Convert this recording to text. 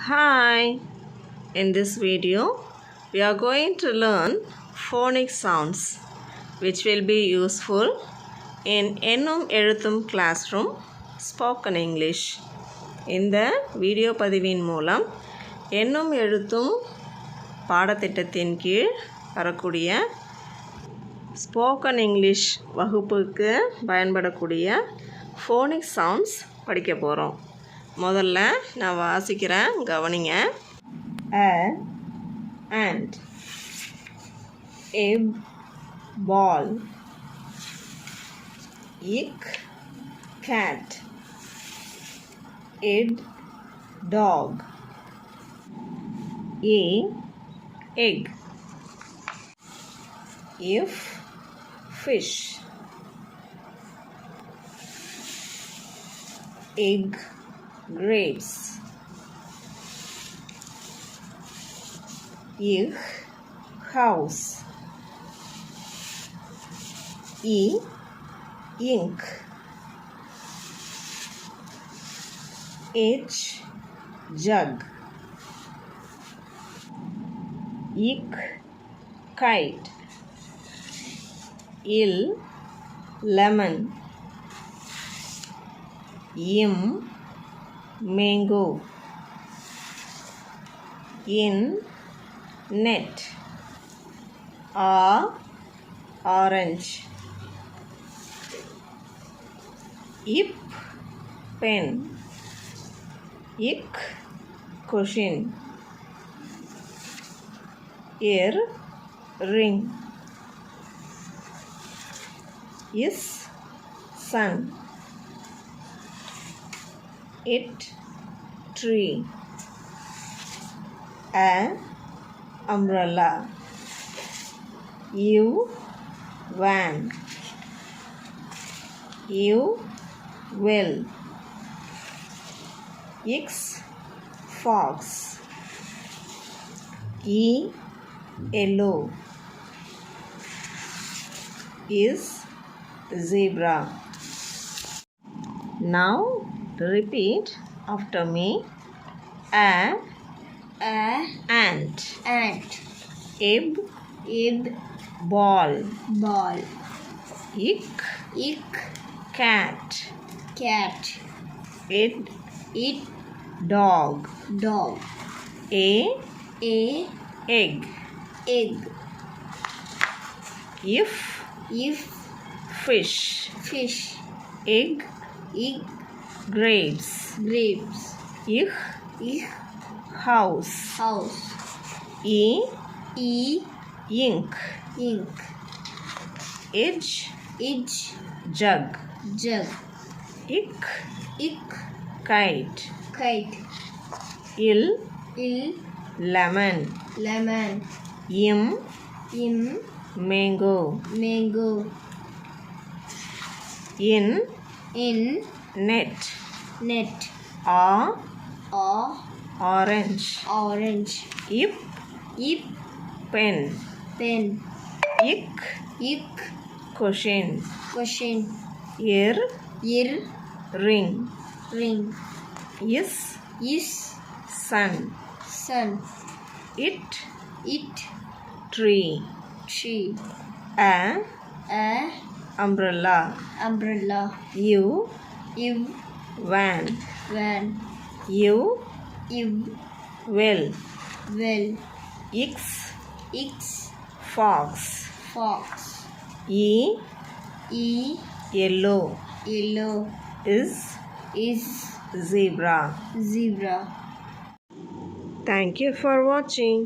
Hi! In this video, we are going to learn phonic sounds which will be useful in Ennum Ezhuthum classroom spoken English. இந்த video பதிவின் மூலம் எண்ணும் எழுத்தும் பாடத்திட்டத்தின் கீழ் வரக்கூடிய ஸ்போக்கன் இங்கிலீஷ் வகுப்புக்கு பயன்படக்கூடிய ஃபோனிக் சவுண்ட்ஸ் படிக்க போகிறோம். முதல்ல நான் வாசிக்கிறேன், கவனிங்க. ant, ball, cat, dog, egg, fish, grapes, house, ink, jug, kite, lemon, mango, net, orange, pen, cushion, ring, sun, tree, umbrella, van, well, fox, yellow, zebra. Now repeat after me. Ant, ball, cat, dog, egg, fish, grapes, house, ink, jug, kite, lemon, mango, net, orange, pen, cushion, ring, sun, tree, umbrella, van, well, fox, yellow, zebra. Thank you for watching.